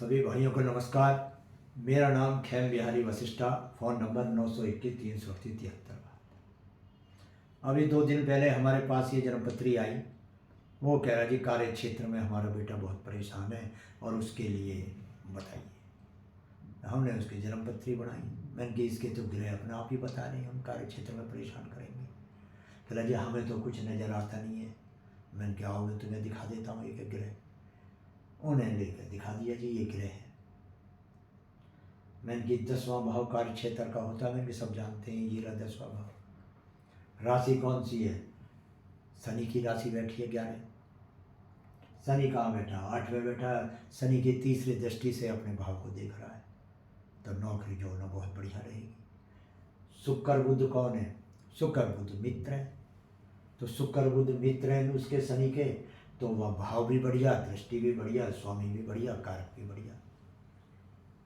सभी भाइयों को नमस्कार। मेरा नाम खेम बिहारी वशिष्ठा। Phone number 921 338 73। अभी 2 दिन पहले हमारे पास ये जन्मपत्री आई। वो कह रहा जी कार्य क्षेत्र में हमारा बेटा बहुत परेशान है और उसके लिए बताइए। हमने उसकी जन्मपत्री बनाई। मैंने कि इसके तो ग्रह अपने आप ही बता रहे हैं हम कार्य क्षेत्र में परेशान करेंगे। कह रहा जी हमें तो कुछ नज़र आता नहीं है। मैंने क्या होगा तुम्हें दिखा देता हूँ एक ग्रह। उन्हें लेकर दिखा दिया जी ये ग्रह है। मैंने कि 10वां भाव कार्य क्षेत्र का होता है। मैंने कि सब जानते हैं ये रहा 10वां भाव। राशि कौन सी है? शनि की राशि बैठी है 11। शनि कहाँ बैठा? 8वें बैठा। शनि की तीसरी दृष्टि से अपने भाव को देख रहा है, तो नौकरी जो ना बहुत बढ़िया रहेगी। शुक्र बुध कौन है? शुक्र बुध मित्र है। तो शुक्र बुध मित्र है उसके शनि के, तो वह भाव भी बढ़िया, दृष्टि भी बढ़िया, स्वामी भी बढ़िया, कारक भी बढ़िया,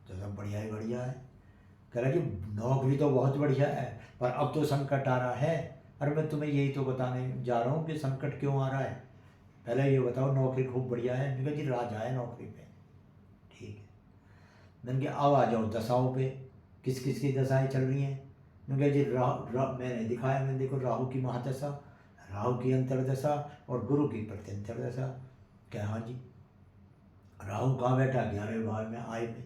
तो सब बढ़िया ही बढ़िया है। कह रहा कि नौकरी तो बहुत बढ़िया है पर अब तो संकट आ रहा है। अरे मैं तुम्हें यही तो बताने जा रहा हूँ कि संकट क्यों आ रहा है। पहले ये बताओ नौकरी खूब बढ़िया है। मैंने कहा जी राजा है नौकरी पे। ठीक है। मैंने कहा अब आ जाओ दशाओं पे, किस किस की दशाएं चल रही हैं। मैंने कहा जी मैंने दिखाया। मैंने देखो राहु की महादशा, राहु की अंतरदशा और गुरु की प्रत्यंतर दशा। क्या? हाँ जी। राहु कहाँ बैठा? 11वें भाव में आय में।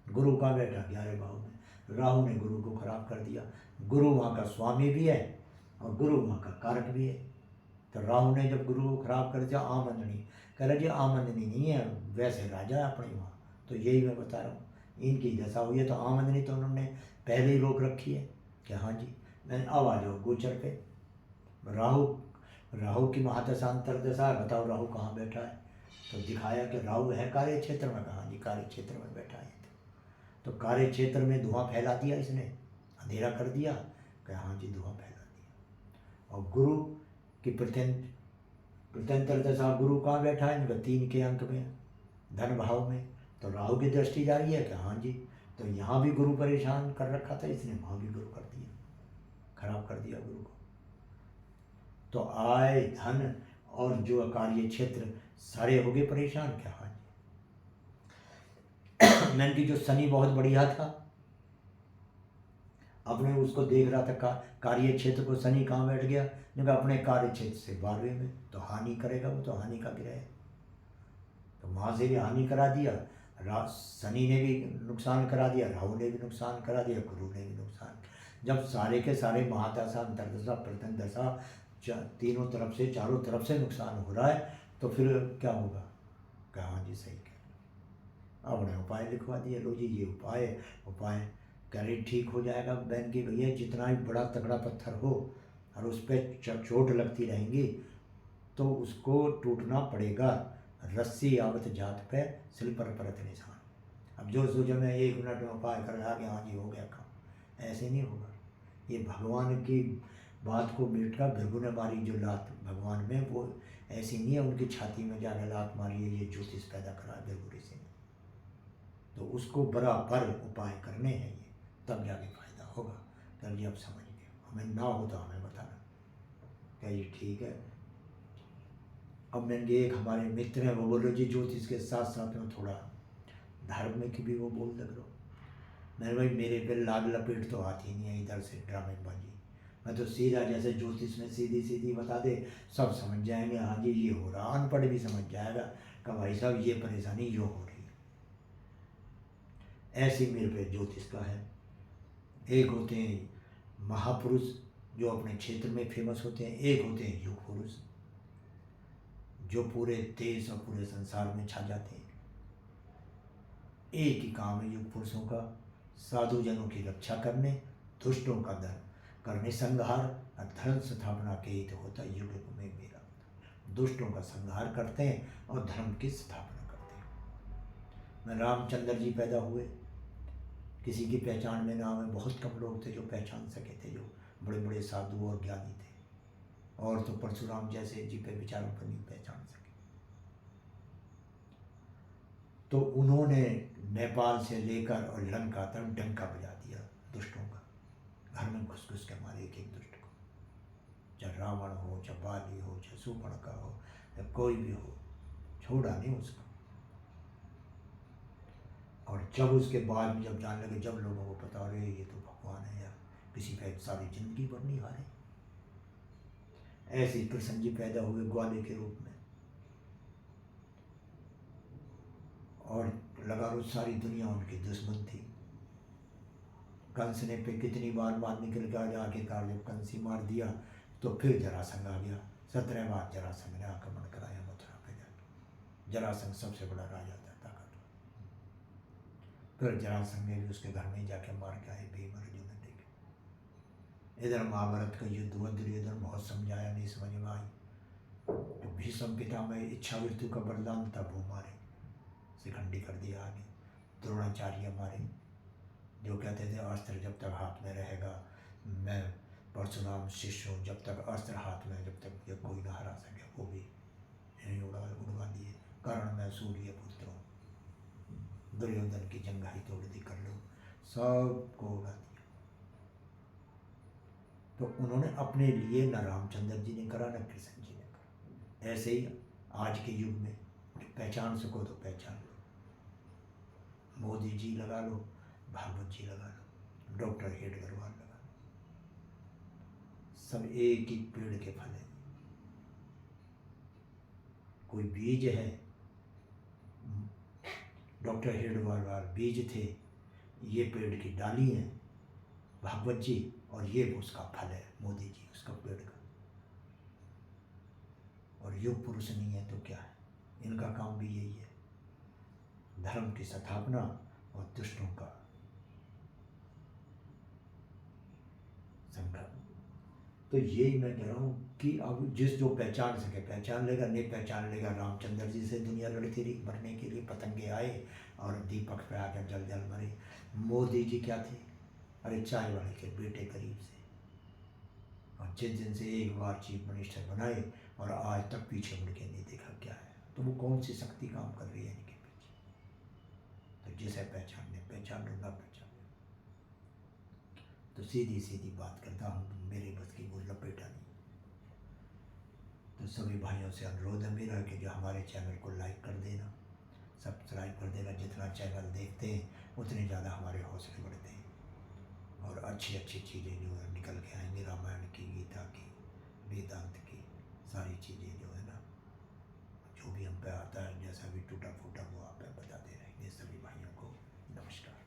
गुरु कहाँ बैठा? 11वें भाव में। राहु ने गुरु को खराब कर दिया। गुरु वहाँ का स्वामी भी है और गुरु वहाँ का कारक भी है। तो राहु ने जब गुरु को खराब कर दिया, आमंदनी। कह रहा जी आमंदनी नहीं है, वैसे राजा है अपने वहाँ। तो यही मैं बता रहा हूँ, इनकी दशा हुई है तो आमंदनी तो उन्होंने पहले ही रोक रखी है। कि हाँ जी। मैंने अब आ जाओ गोचर पे। राहु, राहु की महादशा अंतरदशा है। बताओ राहु कहाँ बैठा है? तो दिखाया कि राहु है कार्य क्षेत्र में। कहाँ जी? कार्य क्षेत्र में बैठा है। तो कार्य क्षेत्र में धुआं फैला दिया इसने, अंधेरा कर दिया। कहा हाँ जी धुआं फैला दिया। और गुरु की प्रत्यंतर दशा, गुरु कहाँ बैठा है? इनका 3 के अंक में, धन भाव में। तो राहु की दृष्टि जा रही है कि हाँ जी। तो यहाँ भी गुरु परेशान कर रखा था इसने, वहाँ भी गुरु कर दिया, खराब कर दिया गुरु को। तो आय धन और जो कार्य क्षेत्र सारे हो गए परेशान। क्या? हाँ जी। मैंने कि जो शनि बहुत बढ़िया था, अपने उसको देख रहा था कार्य क्षेत्र को। शनि कहाँ बैठ गया? जब अपने कार्य क्षेत्र से 12वें में, तो हानि करेगा वो, तो हानि का ग्रह है। तो वहाँ से भी हानि करा दिया। शनि ने भी नुकसान करा दिया, राहु ने भी नुकसान करा दिया, गुरु ने भी नुकसान। जब सारे के सारे महादशा अंतरदशा प्रत्यंदशा तीनों तरफ से, चारों तरफ से नुकसान हो रहा है, तो फिर क्या होगा? कहा जी सही कह। आपने उपाय लिखवा दिया, लो जी ये उपाय उपाय करें ठीक हो जाएगा। बहन की भैया जितना ही बड़ा तगड़ा पत्थर हो और उस पर चोट लगती रहेंगी तो उसको टूटना पड़ेगा। रस्सी आवत जात पे सिल पर परत निशान। अब जो सोचा मैं 1 मिनट में उपाय कर रहा कि हाँ जी हो गया काम, ऐसे नहीं होगा। ये भगवान की बात को बेटा भृगु ने मारी जो लात भगवान में, वो ऐसी नहीं है उनकी छाती में जाने लात मारी है। ये ज्योतिष पैदा करा भृगु ऋषि ने, तो उसको बराबर उपाय करने हैं ये, तब जाके फायदा होगा। कर जी अब समझ गए, हमें ना हो तो हमें बताना। क्या ये ठीक है? अब मैंने एक हमारे मित्र हैं, वो बोलो जी ज्योतिष के साथ साथ में थोड़ा धर्म में की भी वो बोल लग लो। मैंने भाई मेरे पे लाग लपेट तो आती नहीं है इधर से ड्रामेबाजी। मैं तो सीधा जैसे ज्योतिष में सीधी सीधी बता दे, सब समझ जाएंगे। हाँ जी ये हो रहा, अनपढ़ भी समझ जाएगा कि भाई साहब ये परेशानी यो हो रही है। ऐसी मेरे पे ज्योतिष का है। एक होते हैं महापुरुष जो अपने क्षेत्र में फेमस होते हैं, एक होते हैं युग पुरुष जो पूरे देश और पूरे संसार में छा जाते हैं। एक ही काम है युग पुरुषों का, साधु जनों की रक्षा करने, दुष्टों का दर करने संहार और धर्म स्थापना के हित होता है युग में मेरा। दुष्टों का संहार करते हैं और धर्म की स्थापना करते हैं। मैं रामचंद्र जी पैदा हुए, किसी की पहचान में नाम है, बहुत कम लोग थे जो पहचान सके थे, जो बड़े बड़े साधु और ज्ञानी थे। और तो परशुराम जैसे जी पे विचारों पर नहीं पहचान सके। तो उन्होंने नेपाल से लेकर और लंका तक डंका बजा दिया दुष्टों का, घर में घुस घुस के मारे एक एक दुष्ट को। चाहे रावण हो, चाहे बाली हो, चाहे शूर्पणखा हो, या कोई भी हो, छोड़ा नहीं उसको। और जब उसके बाद में जब जानने लगे, जब लोगों को पता, अरे ये तो भगवान है यार, किसी पे सारी जिंदगी भर नहीं हारे। ऐसे ही कृष्ण जी पैदा हुए ग्वाले के रूप में, और लगा लो सारी दुनिया उनकी दुश्मन थी। कंस ने पे कितनी बार मारने के लिए आगे आखिरकार जब कंस ही मार दिया तो फिर जरासंध आ गया। 17 बार जरासंध ने आक्रमण कराया मथुरा पे जाकर। जरासंध सबसे बड़ा राजा था, ताकतवर। फिर जरासंध ने भी उसके घर में जाके मार के आए भीम अर्जुन ने देखे। इधर महाभारत का युद्ध हुआ, दुर्योधन बहुत समझाया, नहीं समझ में आई। तो भीष्म पितामह इच्छा मृत्यु का वरदान था, वो मारे, शिखंडी कर दिया आगे। द्रोणाचार्य मारे, जो कहते थे अस्त्र जब तक हाथ में रहेगा, मैं परशुराम शिष्य हूँ, जब तक अस्त्र हाथ में, जब तक ये कोई ना हरा सके, वो भी यहीं उड़वा दिए। कारण मैं सूर्य पुत्र हूँ। दुर्योधन की जंघाई तोड़ दी, कर लो, सबको उड़ा दिया। तो उन्होंने अपने लिए न रामचंद्र जी ने करा, न कृष्ण जी ने करा। ऐसे ही आज के युग में पहचान सको तो पहचान लो, मोदी जी लगा लो, भागवत जी लगा लो, डॉक्टर हेडगरवाल लगा लो, सब एक ही पेड़ के फल हैं। कोई बीज है, डॉक्टर हेडगरवाल बीज थे, ये पेड़ की डाली है भागवत जी, और ये उसका फल है मोदी जी, उसका पेड़ का। और युग पुरुष नहीं है तो क्या है, इनका काम भी यही है, धर्म की स्थापना और दुष्टों का संग्राम। तो यही मैं कह रहा हूँ कि अब जिस जो पहचान सके पहचान लेगा, नहीं पहचान लेगा। रामचंद्र जी से दुनिया लड़ती रही मरने के लिए, पतंगे आए और दीपक पे आकर जल जल मरे। मोदी जी क्या थे, अरे चाय वाले के बेटे करीब से, और जिस दिन से एक बार चीफ मिनिस्टर बनाए और आज तक पीछे मुड़ के नहीं देखा क्या है। तो वो कौन सी शक्ति काम कर रही है इनके पीछे। तो जिसे पहचानने पहचान लो, ना पहचान। तो सीधी सीधी बात करता हूँ, मेरे बस की वो लपेटा नहीं। तो सभी भाइयों से अनुरोध है मेरा कि जो हमारे चैनल को लाइक कर देना, सब्सक्राइब कर देना। जितना चैनल देखते हैं उतने ज़्यादा हमारे हौसले बढ़ते हैं, और अच्छी अच्छी चीज़ें जो है निकल के आएंगी, रामायण की, गीता की, वेदांत की, सारी चीज़ें जो है ना, जो भी हम पे आता है, जैसा भी टूटा फूटा वो आप पे बताते रहेंगे। सभी भाइयों को नमस्कार।